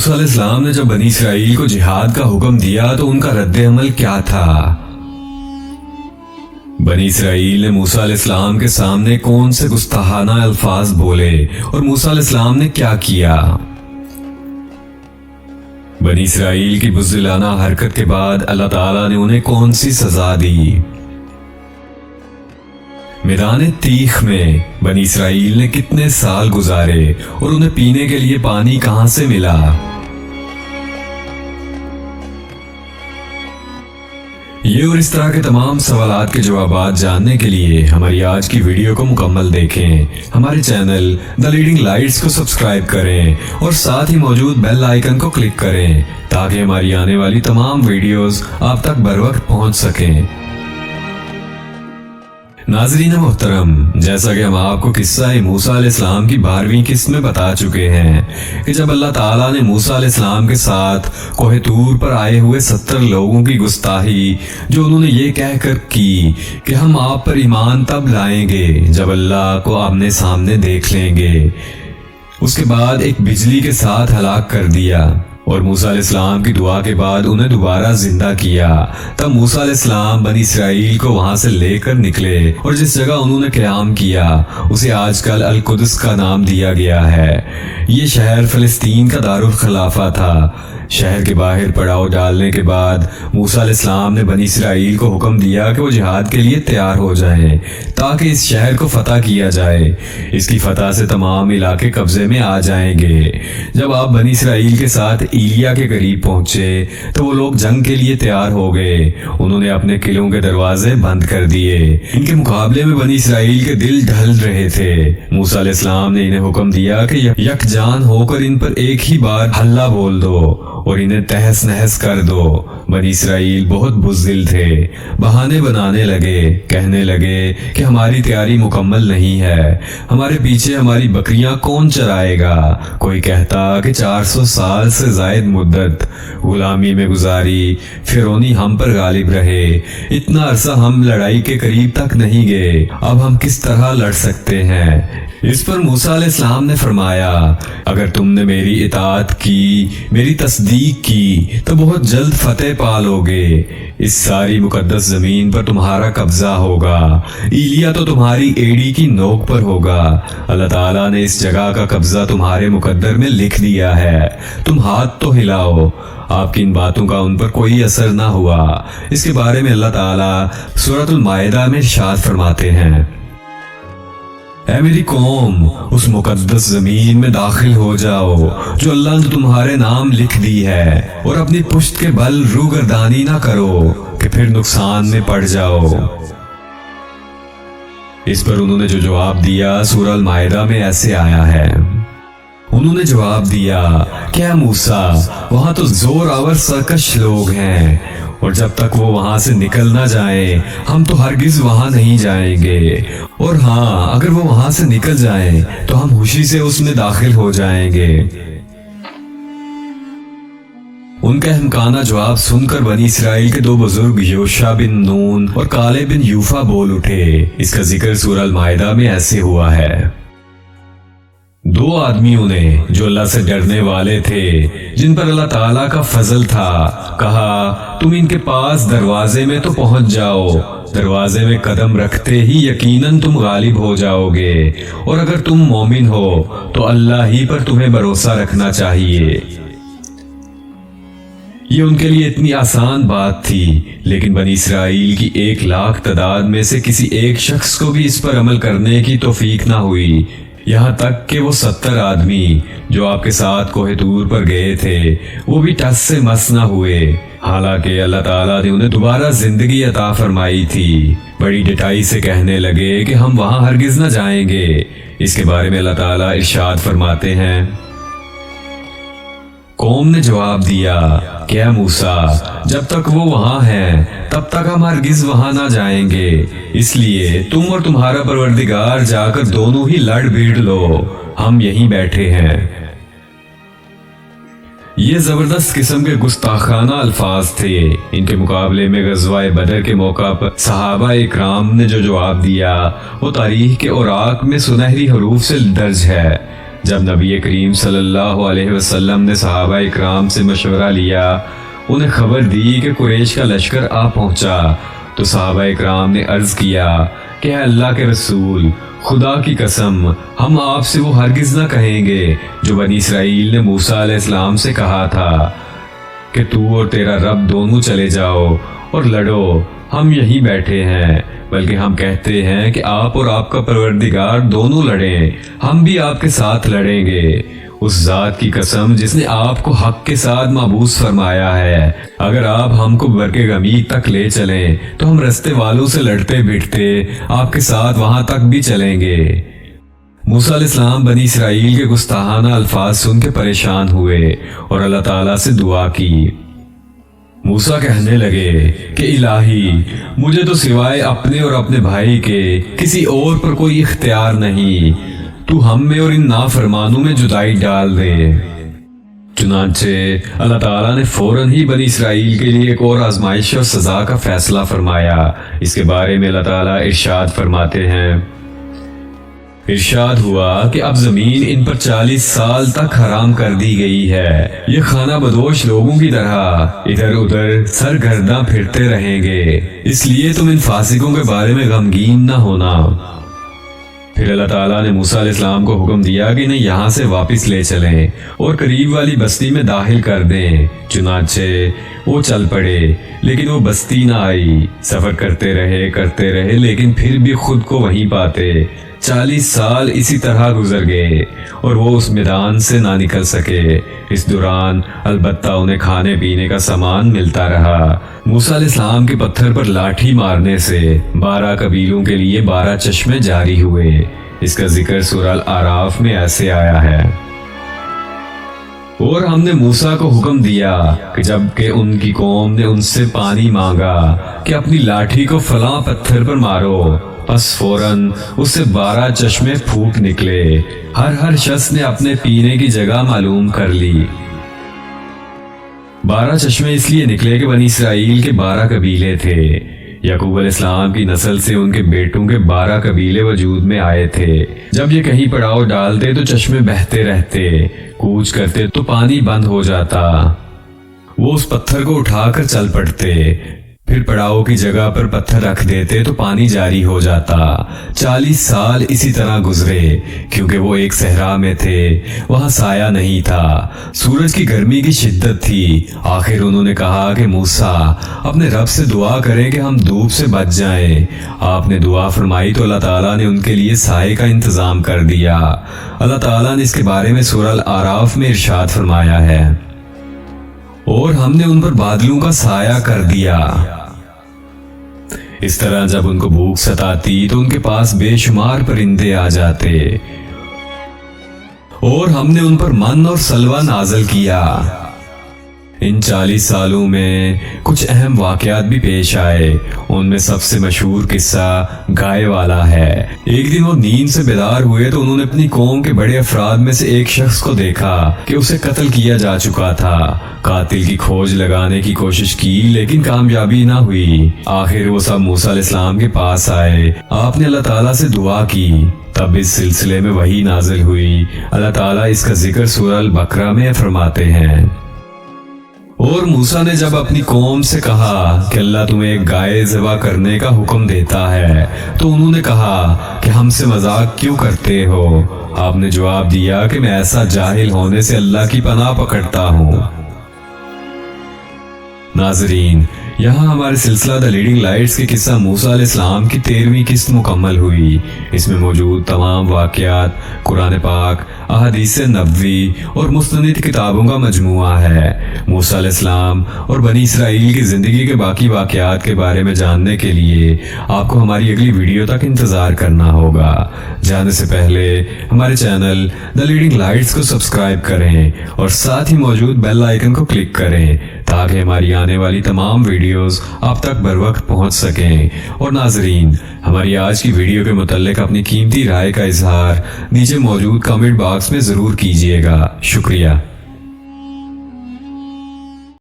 موسیٰ علیہ السلام نے جب بنی اسرائیل کو جہاد کا حکم دیا تو ان کا رد عمل کیا تھا؟ بنی اسرائیل نے موسیٰ علیہ السلام کے سامنے کون سے گستاخانہ الفاظ بولے اور موسیٰ علیہ السلام نے کیا کیا؟ بنی اسرائیل کی بزدلانہ حرکت کے بعد اللہ تعالیٰ نے انہیں کون سی سزا دی؟ میدان تیخ میں بنی اسرائیل نے کتنے سال گزارے اور انہیں پینے کے لیے پانی کہاں سے ملا؟ یہ اور اس طرح کے تمام سوالات کے جوابات جاننے کے لیے ہماری آج کی ویڈیو کو مکمل دیکھیں، ہمارے چینل دی لیڈنگ لائٹس کو سبسکرائب کریں اور ساتھ ہی موجود بیل آئیکن کو کلک کریں تاکہ ہماری آنے والی تمام ویڈیوز آپ تک بروقت پہنچ سکیں۔ ناظرین محترم، جیسا کہ ہم آپ کو قصہ موسیٰ علیہ السلام کی 12ویں قسط میں بتا چکے ہیں کہ جب اللہ تعالیٰ نے موسیٰ علیہ السلام کے ساتھ کوہ طور پر آئے ہوئے 70 لوگوں کی گستاخی جو انہوں نے یہ کہہ کر کی کہ ہم آپ پر ایمان تب لائیں گے جب اللہ کو آمنے سامنے دیکھ لیں گے، اس کے بعد ایک بجلی کے ساتھ ہلاک کر دیا اور موسیٰ علیہ السلام کی دعا کے بعد انہیں دوبارہ زندہ کیا، تب موسیٰ علیہ السلام بنی اسرائیل کو وہاں سے لے کر نکلے اور جس جگہ انہوں نے قیام کیا اسے آج کل القدس کا نام دیا گیا ہے۔ یہ شہر فلسطین کا دارالخلافہ تھا۔ شہر کے باہر پڑاؤ ڈالنے کے بعد موسیٰ علیہ السلام نے بنی اسرائیل کو حکم دیا کہ وہ جہاد کے لیے تیار ہو جائیں تاکہ اس شہر کو فتح کیا جائے۔ اس کی فتح سے تمام علاقے قبضے میں آ جائیں گے۔ جب آپ بنی اسرائیل کے ساتھ ایلیا کے قریب پہنچے تو وہ لوگ جنگ کے لیے تیار ہو گئے۔ انہوں نے اپنے قلعوں کے دروازے بند کر دیے۔ ان کے مقابلے میں بنی اسرائیل کے دل ڈھل رہے تھے۔ موسیٰ علیہ السلام نے انہیں حکم دیا کہ یکجان ہو کر ان پر ایک ہی بار ہلہ بول دو اور انہیں تہس نہس کر دو۔ بنی اسرائیل بہت بزدل تھے، بہانے بنانے لگے، کہنے لگے کہ ہماری تیاری مکمل نہیں ہے، ہمارے پیچھے ہماری بکریاں کون چرائے گا؟ کوئی کہتا کہ 400 سال سے زائد مدت غلامی میں گزاری، فرعونی ہم پر غالب رہے، اتنا عرصہ ہم لڑائی کے قریب تک نہیں گئے، اب ہم کس طرح لڑ سکتے ہیں؟ اس پر موسیٰ علیہ السلام نے فرمایا، اگر تم نے میری اطاعت کی، میری تصدیق کی تو بہت جلد فتح پا لو گے۔ اس ساری مقدس زمین پر تمہارا قبضہ ہوگا، ایلیا تو تمہاری ایڑی کی نوک پر ہوگا۔ اللہ تعالیٰ نے اس جگہ کا قبضہ تمہارے مقدر میں لکھ دیا ہے، تم ہاتھ تو ہلاؤ۔ آپ کی ان باتوں کا ان پر کوئی اثر نہ ہوا۔ اس کے بارے میں اللہ تعالیٰ سورۃ المائدہ میں ارشاد فرماتے ہیں، اے میری قوم، اس مقدس زمین میں داخل ہو جاؤ جو اللہ نے تمہارے نام لکھ دی ہے، اور اپنی پشت کے بل روگردانی نہ کرو کہ پھر نقصان میں پڑ جاؤ۔ اس پر انہوں نے جو جواب دیا سورہ المائدہ میں ایسے آیا ہے، انہوں نے جواب دیا کہ اے موسیٰ، وہاں تو زور آور سرکش لوگ ہیں، اور جب تک وہ وہاں سے نکل نہ جائیں ہم تو ہرگز وہاں نہیں جائیں گے، اور ہاں اگر وہ وہاں سے نکل جائیں تو ہم خوشی سے اس میں داخل ہو جائیں گے۔ ان کا احمقانہ جواب سن کر بنی اسرائیل کے 2 بزرگ یوشع بن نون اور کالب بن یوفا بول اٹھے۔ اس کا ذکر سورہ المائدہ میں ایسے ہوا ہے، 2 آدمیوں نے جو اللہ سے ڈرنے والے تھے، جن پر اللہ تعالیٰ کا فضل تھا، کہا تم ان کے پاس دروازے میں تو پہنچ جاؤ، دروازے میں قدم رکھتے ہی یقیناً تم غالب ہو جاؤ گے، اور اگر تم مومن ہو تو اللہ ہی پر تمہیں بھروسہ رکھنا چاہیے۔ یہ ان کے لیے اتنی آسان بات تھی، لیکن بنی اسرائیل کی 1 لاکھ تعداد میں سے کسی ایک شخص کو بھی اس پر عمل کرنے کی توفیق نہ ہوئی، یہاں تک کہ وہ 70 آدمی جو آپ کے ساتھ کوہ طور پر گئے تھے وہ بھی ٹس سے مس نہ ہوئے، حالانکہ اللہ تعالیٰ نے انہیں دوبارہ زندگی عطا فرمائی تھی۔ بڑی ڈٹائی سے کہنے لگے کہ ہم وہاں ہرگز نہ جائیں گے۔ اس کے بارے میں اللہ تعالیٰ ارشاد فرماتے ہیں، قوم نے جواب دیا کہ اے موسیٰ، جب تک وہ وہاں ہیں تب تک ہم ہرگز وہاں نہ جائیں گے، اس لیے تم اور تمہارا پروردگار جا کر دونوں ہی لڑ بھیڑ لو، ہم یہیں بیٹھے ہیں۔ یہ زبردست قسم کے گستاخانہ الفاظ تھے۔ ان کے مقابلے میں غزوہ بدر کے موقع پر صحابہ اکرام نے جو جواب دیا وہ تاریخ کے اوراق میں سنہری حروف سے درج ہے۔ جب نبی کریم صلی اللہ علیہ وسلم نے صحابہ اکرام سے مشورہ لیا، انہیں خبر دی کہ قریش کا لشکر آ پہنچا، تو صحابہ اکرام نے عرض کیا کہ اے اللہ کے رسول، خدا کی قسم ہم آپ سے وہ ہرگز نہ کہیں گے جو بنی اسرائیل نے موسیٰ علیہ السلام سے کہا تھا کہ تو اور تیرا رب دونوں چلے جاؤ اور لڑو، ہم یہیں بیٹھے ہیں، بلکہ ہم کہتے ہیں کہ آپ اور آپ کا پروردگار دونوں لڑیں، ہم بھی آپ کے ساتھ لڑیں گے۔ اس ذات کی قسم جس نے آپ کو حق کے ساتھ مبعوث فرمایا ہے، اگر آپ ہم کو برق غمیق تک لے چلیں تو ہم رستے والوں سے لڑتے بھٹتے آپ کے ساتھ وہاں تک بھی چلیں گے۔ موسیٰ علیہ السلام بنی اسرائیل کے گستاخانہ الفاظ سن کے پریشان ہوئے اور اللہ تعالیٰ سے دعا کی۔ موسیٰ کہنے لگے کہ الہی، مجھے تو سوائے اپنے اور اپنے بھائی کے کسی اور پر کوئی اختیار نہیں، تو ہم میں اور ان نافرمانوں میں جدائی ڈال دے۔ چنانچہ اللہ تعالیٰ نے فوراً ہی بنی اسرائیل کے لیے ایک اور آزمائش اور سزا کا فیصلہ فرمایا۔ اس کے بارے میں اللہ تعالیٰ ارشاد فرماتے ہیں، ارشاد ہوا کہ اب زمین ان پر 40 سال تک حرام کر دی گئی ہے، یہ خانہ بدوش لوگوں کی طرح ادھر ادھر سرگرداں پھرتے رہیں گے، اس لیے تم ان فاسقوں کے بارے میں غمگین نہ ہونا۔ پھر اللہ تعالیٰ نے موسیٰ علیہ السلام کو حکم دیا کہ انہیں یہاں سے واپس لے چلیں اور قریب والی بستی میں داخل کر دیں۔ چنانچہ وہ چل پڑے، لیکن وہ بستی نہ آئی۔ سفر کرتے رہے لیکن پھر بھی خود کو وہیں پاتے۔ 40 سال اسی طرح گزر گئے اور وہ اس میدان سے نہ نکل سکے۔ اس دوران البتہ انہیں کھانے پینے کا سامان ملتا رہا۔ موسیٰ علیہ السلام کے پتھر پر لاٹھی مارنے سے 12 قبیلوں کے لیے 12 چشمے جاری ہوئے۔ اس کا ذکر سورہ الاعراف میں ایسے آیا ہے، اور ہم نے موسیٰ کو حکم دیا کہ جب کہ ان کی قوم نے ان سے پانی مانگا کہ اپنی لاٹھی کو فلاں پتھر پر مارو، پس فوراً اس سے 12 چشمے پھوٹ نکلے۔ ہر شخص نے اپنے پینے کی جگہ معلوم کر لی۔ 12 چشمے اس لیے نکلے کہ بنی اسرائیل کے 12 قبیلے تھے۔ یعقوب علیہ السلام کی نسل سے ان کے بیٹوں کے 12 قبیلے وجود میں آئے تھے۔ جب یہ کہیں پڑاؤ ڈالتے تو چشمے بہتے رہتے، کوچ کرتے تو پانی بند ہو جاتا۔ وہ اس پتھر کو اٹھا کر چل پڑتے، پھر پڑاؤ کی جگہ پر پتھر رکھ دیتے تو پانی جاری ہو جاتا۔ 40 سال اسی طرح گزرے، کیونکہ وہ ایک صحرا میں تھے، وہاں سایہ نہیں تھا، سورج کی گرمی کی شدت تھی۔ آخر انہوں نے کہا کہ موسیٰ، اپنے رب سے دعا کریں کہ ہم دھوپ سے بچ جائیں۔ آپ نے دعا فرمائی تو اللہ تعالیٰ نے ان کے لیے سائے کا انتظام کر دیا۔ اللہ تعالیٰ نے اس کے بارے میں سورہ الاعراف میں ارشاد فرمایا ہے، اور ہم نے ان پر بادلوں کا سایہ کر دیا۔ اس طرح جب ان کو بھوک ستاتی تو ان کے پاس بے شمار پرندے آ جاتے، اور ہم نے ان پر من اور سلوہ نازل کیا۔ ان 40 سالوں میں کچھ اہم واقعات بھی پیش آئے۔ ان میں سب سے مشہور قصہ گائے والا ہے۔ ایک دن وہ نیند سے بیدار ہوئے تو انہوں نے اپنی قوم کے بڑے افراد میں سے ایک شخص کو دیکھا کہ اسے قتل کیا جا چکا تھا۔ قاتل کی کھوج لگانے کی کوشش کی لیکن کامیابی نہ ہوئی۔ آخر وہ سب موسیٰ علیہ السلام کے پاس آئے۔ آپ نے اللہ تعالیٰ سے دعا کی، تب اس سلسلے میں وحی نازل ہوئی۔ اللہ تعالیٰ اس کا ذکر سورہ البقرہ میں فرماتے ہیں، اور موسیٰ نے جب اپنی قوم سے کہا کہ اللہ تمہیں ایک گائے ذبح کرنے کا حکم دیتا ہے تو انہوں نے کہا کہ ہم سے مذاق کیوں کرتے ہو؟ آپ نے جواب دیا کہ میں ایسا جاہل ہونے سے اللہ کی پناہ پکڑتا ہوں۔ ناظرین، یہاں ہمارے سلسلہ دی لیڈنگ لائٹس کے قصہ موسیٰ علیہ السلام کی 13ویں قسط مکمل ہوئی۔ اس میں موجود تمام واقعات قرآن پاک، احادیث نبوی اور مستند کتابوں کا مجموعہ ہے۔ موسیٰ علیہ السلام اور بنی اسرائیل کی زندگی کے باقی واقعات کے بارے میں جاننے کے لیے آپ کو ہماری اگلی ویڈیو تک انتظار کرنا ہوگا۔ جانے سے پہلے ہمارے چینل دی لیڈنگ لائٹس کو سبسکرائب کریں اور ساتھ ہی موجود بیل آئیکن کو کلک کریں تاکہ ہماری آنے والی تمام ویڈیوز آپ تک بر وقت پہنچ سکیں۔ اور ناظرین، ہماری آج کی ویڈیو کے متعلق اپنی قیمتی رائے کا اظہار نیچے موجود کمنٹ باکس میں ضرور کیجیے گا۔ شکریہ۔